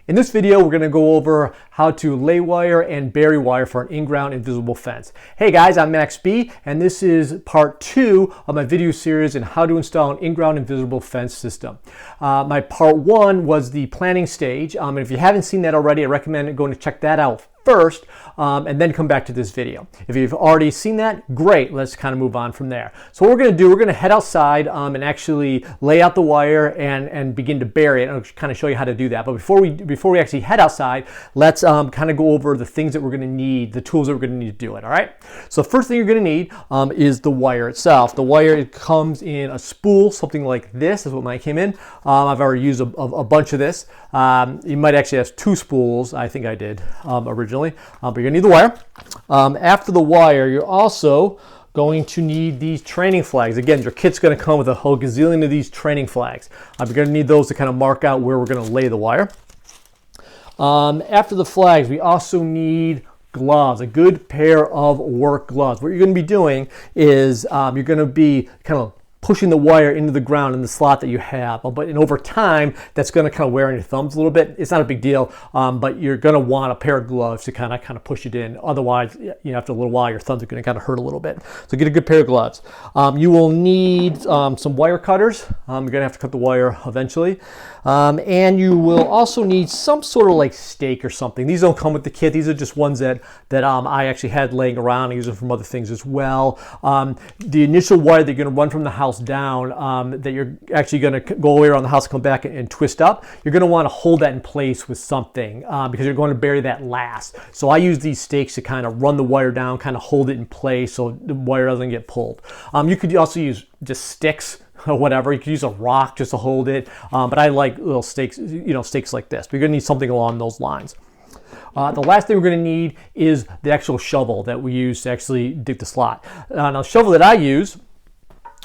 In this video, we're going to go over how to lay wire and bury wire for an in-ground invisible fence. Hey guys, I'm Max B, and this is part 2 of my video series on how to install an in-ground invisible fence system. My part 1 was the planning stage, and if you haven't seen that already, I recommend going to check that out first, and then come back to this video. If you've already seen that, great. Let's kind of move on from there. So what we're going to do, we're going to head outside and actually lay out the wire and begin to bury it. I'll kind of show you how to do that. But before we actually head outside, let's kind of go over the things that we're going to need, the tools that we're going to need to do it. All right. So the first thing you're going to need is the wire itself. The wire, it comes in a spool, something like this is what mine came in. I've already used a bunch of this. You might actually have 2 spools. I think I did originally. But you're going to need the wire. After the wire, you're also going to need these training flags. Again, your kit's going to come with a whole gazillion of these training flags. You're going to need those to kind of mark out where we're going to lay the wire. After the flags, we also need gloves, a good pair of work gloves. What you're going to be doing is you're going to be kind of pushing the wire into the ground in the slot that you have. But over time, that's going to kind of wear on your thumbs a little bit. It's not a big deal, but you're going to want a pair of gloves to kind of push it in. Otherwise, after a little while, your thumbs are going to kind of hurt a little bit. So get a good pair of gloves. You will need some wire cutters. You're going to have to cut the wire eventually. And you will also need some sort of like stake or something. These don't come with the kit. These are just ones that I actually had laying around. I use them from other things as well. The initial wire that you're going to run from the house down, that you're actually going to go away around the house, come back and twist up, you're going to want to hold that in place with something because you're going to bury that last. So I use these stakes to kind of run the wire down, kind of hold it in place so the wire doesn't get pulled. You could also use just sticks or whatever. You could use a rock just to hold it, but I like little stakes, stakes like this. But you're going to need something along those lines. The last thing we're going to need is the actual shovel that we use to actually dig the slot. Now, the shovel that I use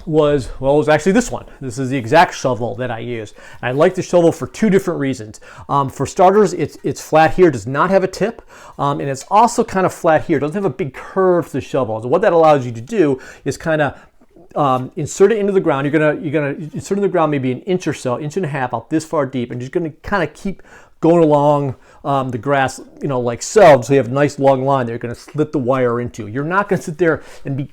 was actually this one. This is the exact shovel that I use. And I like the shovel for 2 different reasons. For starters, it's flat here, does not have a tip, and it's also kind of flat here. It doesn't have a big curve to the shovel. So what that allows you to do is kind of insert it into the ground. You're gonna insert it in the ground maybe an inch or so, inch and a half, out this far deep, and you're just gonna kind of keep going along the grass, like so. So you have a nice long line that you're going to slit the wire into. You're not going to sit there and be,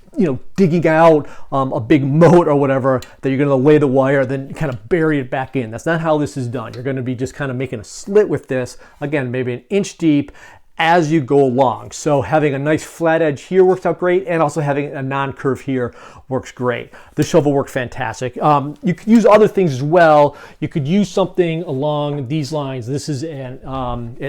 digging out a big moat or whatever that you're going to lay the wire, then kind of bury it back in. That's not how this is done. You're going to be just kind of making a slit with this, again, maybe an inch deep, as you go along. So having a nice flat edge here works out great, and also having a non-curve here works great. The shovel works fantastic. You could use other things as well. You could use something along these lines. This is an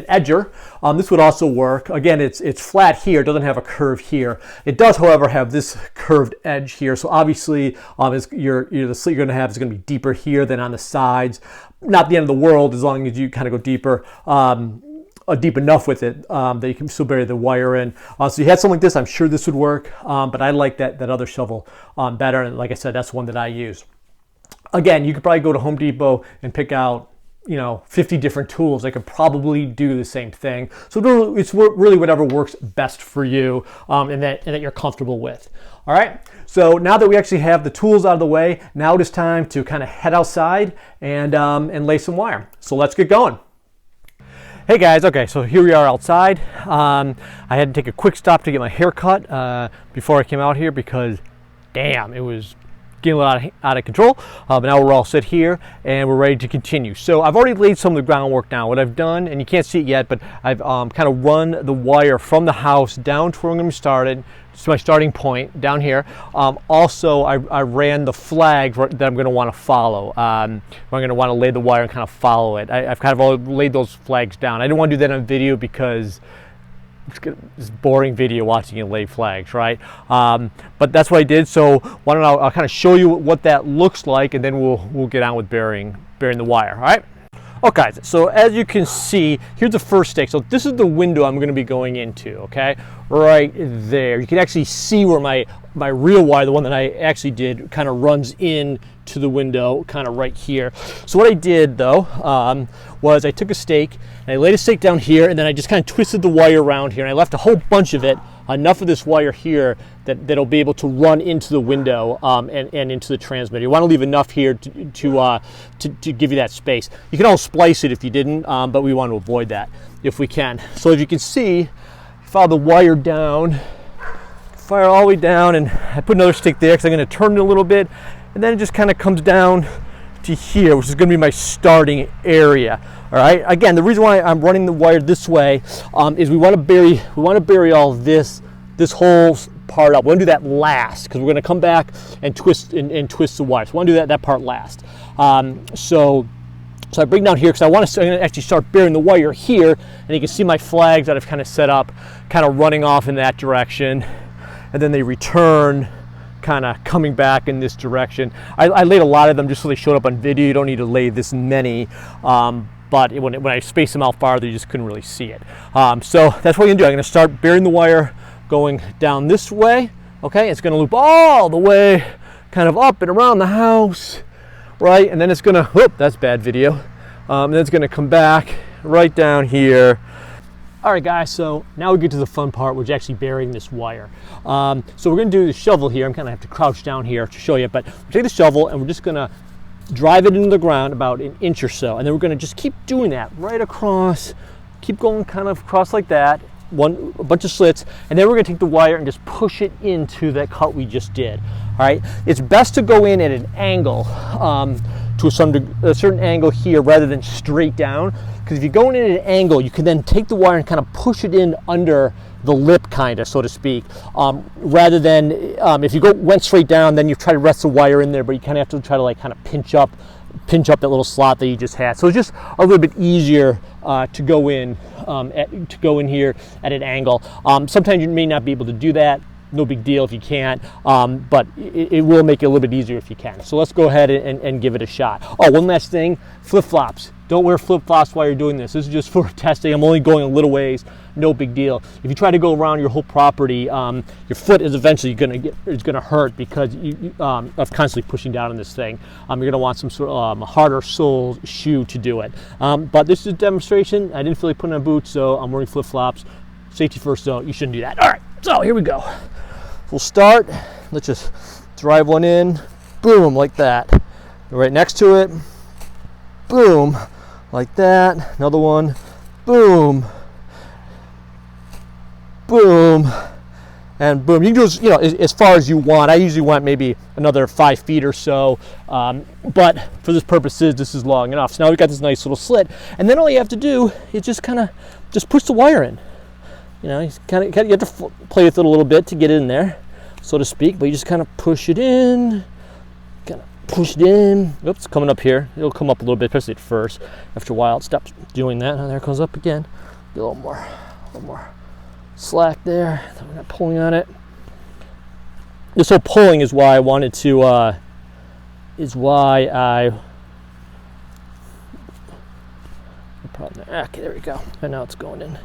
edger. This would also work. Again, it's flat here. It doesn't have a curve here. It does, however, have this curved edge here. So obviously, the slit you're going to have is going to be deeper here than on the sides. Not the end of the world as long as you kind of go deeper. Deep enough with it that you can still bury the wire in. So you had something like this, I'm sure this would work, but I like that other shovel better, and like I said, that's one that I use. Again, you could probably go to Home Depot and pick out 50 different tools that could probably do the same thing. So it's really whatever works best for you and that you're comfortable with. All right, so now that we actually have the tools out of the way, now it is time to kind of head outside and lay some wire. So let's get going. Hey guys, okay, so here we are outside. I had to take a quick stop to get my hair cut before I came out here because, damn, it was getting a little out of control. But now we're all set here and we're ready to continue. So I've already laid some of the groundwork down. What I've done, and you can't see it yet, but I've kind of run the wire from the house down to where I'm going to start it. It's my starting point down here. Also, I ran the flag that I'm going to want to follow. I'm going to want to lay the wire and kind of follow it. I've kind of laid those flags down. I didn't want to do that on video because it's boring video watching you lay flags, right? But that's what I did. So why don't I'll kind of show you what that looks like, and then we'll get on with burying the wire. All right. Okay, so as you can see, here's the first stake. So this is the window I'm going to be going into, okay? Right there. You can actually see where my real wire, the one that I actually did, kind of runs in to the window, kind of right here. So what I did, though, was I took a stake, and I laid a stake down here, and then I just kind of twisted the wire around here, and I left a whole bunch of it enough of this wire here that'll be able to run into the window and into the transmitter. You want to leave enough here to give you that space. You can always splice it if you didn't, but we want to avoid that if we can. So as you can see, follow the wire down, fire all the way down, and I put another stick there because I'm going to turn it a little bit, and then it just kind of comes down to here, which is going to be my starting area. All right. Again, the reason why I'm running the wire this way is we want to bury all this whole part up. We want to do that last because we're going to come back and twist and twist the wire. So we want to do that part last. So I bring down here because I'm going to actually start burying the wire here, and you can see my flags that I've kind of set up, kind of running off in that direction, and then they return, kind of coming back in this direction. I laid a lot of them just so they showed up on video. You don't need to lay this many, but when I space them out farther, you just couldn't really see it. So that's what I'm going to do. I'm going to start burying the wire going down this way. Okay, it's going to loop all the way kind of up and around the house, right? And then it's going to, whoop, that's bad video. And then it's going to come back right down here. All right, guys, so now we get to the fun part, which is actually burying this wire. So we're going to do the shovel here. I'm kind of have to crouch down here to show you, but we'll take the shovel and we're just going to drive it into the ground about an inch or so. And then we're going to just keep doing that right across, keep going kind of across like that, a bunch of slits, and then we're going to take the wire and just push it into that cut we just did. All right, it's best to go in at an angle, to a certain angle here rather than straight down, because if you're going in at an angle, you can then take the wire and kind of push it in under the lip, kind of, so to speak, rather than if you went straight down, then you try to rest the wire in there, but you kind of have to try to like kind of pinch up that little slot that you just had. So it's just a little bit easier to go in here at an angle. Sometimes you may not be able to do that. No big deal if you can't, but it will make it a little bit easier if you can. So let's go ahead and give it a shot. Oh, one last thing, flip-flops. Don't wear flip-flops while you're doing this. This is just for testing. I'm only going a little ways, no big deal. If you try to go around your whole property, your foot is eventually gonna hurt because of constantly pushing down on this thing. You're gonna want some sort of harder sole shoe to do it. But this is a demonstration. I didn't feel like putting on boots, so I'm wearing flip-flops. Safety first, though. You shouldn't do that. All right, so here we go. We'll start. Let's just drive one in. Boom, like that. Right next to it. Boom, like that. Another one. Boom. Boom. And boom. You can do as far as you want. I usually want maybe another 5 feet or so. But for this purposes, this is long enough. So now we've got this nice little slit. And then all you have to do is just kind of push the wire in. You have to play with it a little bit to get it in there, so to speak, but you just kind of push it in, Oops, it's coming up here. It'll come up a little bit, especially at first. After a while, it stops doing that. And there it goes up again. Get a little more slack there. We're not pulling on it. This whole pulling is why I wanted to, okay, there we go. And now it's going in.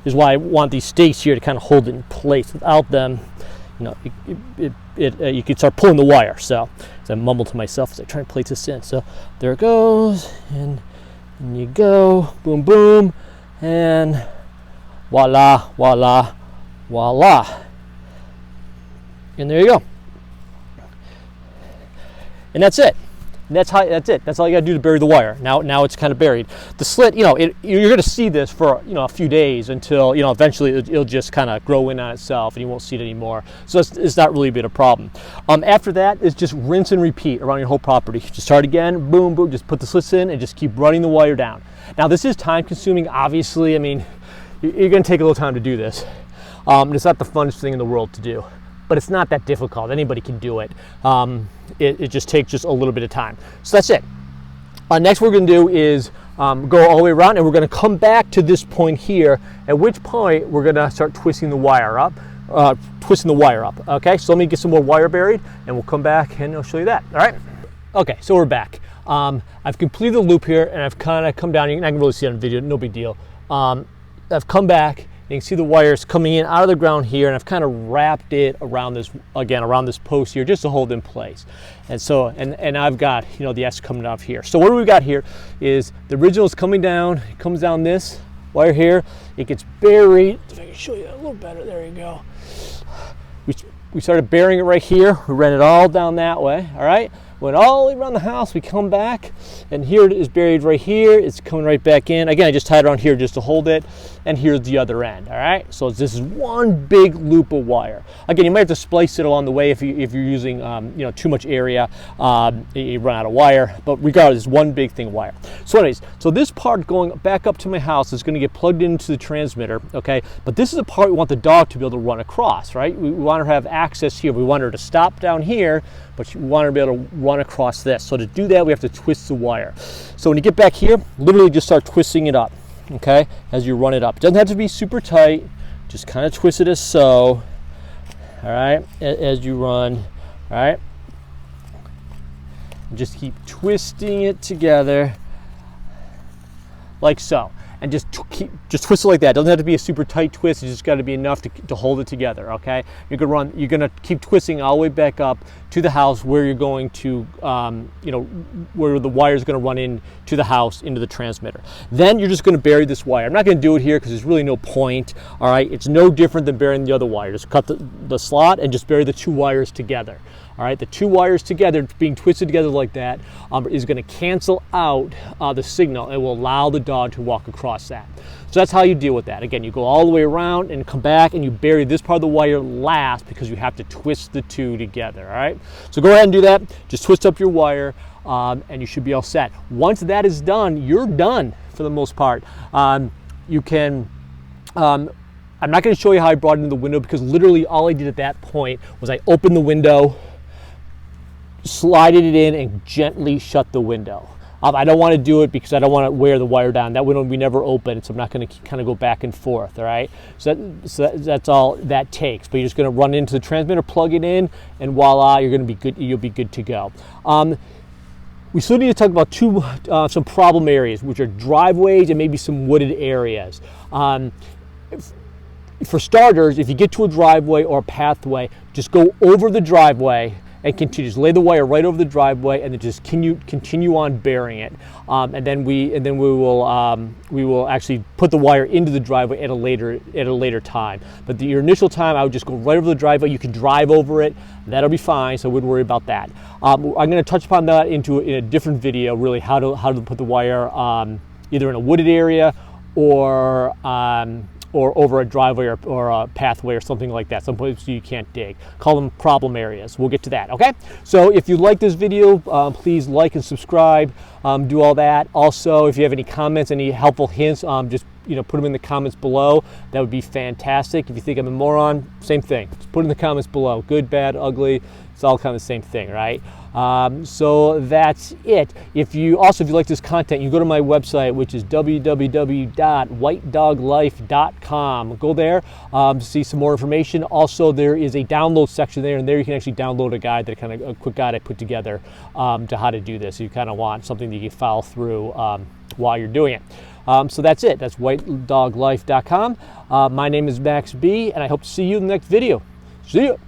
Is why I want these stakes here to kind of hold it in place. Without them, you can start pulling the wire. So as I mumble to myself as I try and place this in. So there it goes, and you go, boom, boom, and voila, voila, voila. And there you go. And that's it. That's it. That's all you got to do to bury the wire. Now it's kind of buried. The slit, you're going to see this for a few days until eventually it'll just kind of grow in on itself and you won't see it anymore. So it's not really been a problem. After that, it's just rinse and repeat around your whole property. Just start again, boom, boom. Just put the slits in and just keep running the wire down. Now this is time consuming. Obviously, I mean, you're going to take a little time to do this. It's not the funnest thing in the world to do. But it's not that difficult. Anybody can do it. It just takes just a little bit of time. So that's it. Next what we're going to do is go all the way around, and we're going to come back to this point here, at which point we're going to start twisting the wire up. Okay, so let me get some more wire buried, and we'll come back and I'll show you that. All right? Okay, so we're back. I've completed the loop here, and I've kind of come down. I can really see it on video, no big deal. I've come back. You can see the wires coming in out of the ground here, and I've kind of wrapped it around this post here just to hold in place. And so, and I've got, the S coming off here. So what we got here is the original is coming down, it comes down this wire here, it gets buried. If I can show you a little better, there you go. We started burying it right here. We ran it all down that way, all right? Went all the way around the house, we come back, and here it is buried right here. It's coming right back in. Again, I just tied it around here just to hold it, and here's the other end, all right? So this is one big loop of wire. Again, you might have to splice it along the way if you're using you know, too much area, you run out of wire, but regardless, it's one big thing of wire. So anyways, so this part going back up to my house is gonna get plugged into the transmitter, okay? But this is the part we want the dog to be able to run across, right? We want her to have access here. We want her to stop down here, but we want her to be able to run across this. So to do that, we have to twist the wire. So when you get back here, literally just start twisting it up, okay, as you run it up. It doesn't have to be super tight, just kind of twist it as so, all right, as you run, all right. And just keep twisting it together like so. And just twist it like that. It doesn't have to be a super tight twist. It's just got to be enough to hold it together. Okay. You're gonna keep twisting all the way back up to the house where you're going to, you know, where the wire is going to run in to the house into the transmitter. Then you're just going to bury this wire. I'm not going to do it here because there's really no point. All right. It's no different than burying the other wire. Just cut the slot and just bury the two wires together. All right, the two wires together, being twisted together like that, is going to cancel out the signal. It will allow the dog to walk across that. So that's how you deal with that. Again, you go all the way around and come back and you bury this part of the wire last because you have to twist the two together, all right? So go ahead and do that. Just twist up your wire and you should be all set. Once that is done, you're done for the most part. You can... I'm not going to show you how I brought it in the window because literally all I did at that point was I opened the window, slided it in, and gently shut the window. I don't want to do it because I don't want to wear the wire down. That window we never opened, so I'm not going to kind of go back and forth, all right? So that's all that takes. But you're just going to run into the transmitter, plug it in, and voila, you're going to be good. You'll be good to go. We still need to talk about some problem areas, which are driveways and maybe some wooded areas. For starters, if you get to a driveway or a pathway, just go over the driveway and continue. Just lay the wire right over the driveway, and then just continue on burying it. And then we will actually put the wire into the driveway at a later time. But your initial time, I would just go right over the driveway. You can drive over it. That'll be fine. So I wouldn't worry about that. I'm going to touch upon that in a different video. Really, how to put the wire either in a wooded area or over a driveway or a pathway or something like that, some places you can't dig. Call them problem areas. We'll get to that, okay? So if you like this video, please like and subscribe, do all that. Also, if you have any comments, any helpful hints, just put them in the comments below. That would be fantastic. If you think I'm a moron, same thing. Just put it in the comments below. Good, bad, ugly, it's all kind of the same thing, right? So that's it. If you like this content, you go to my website, which is www.whitedoglife.com. Go there to see some more information. Also, there is a download section there, and there you can actually download a guide, a quick guide I put together to how to do this. You kind of want something that you can follow through while you're doing it. So that's it. That's whitedoglife.com. My name is Max B, and I hope to see you in the next video. See you.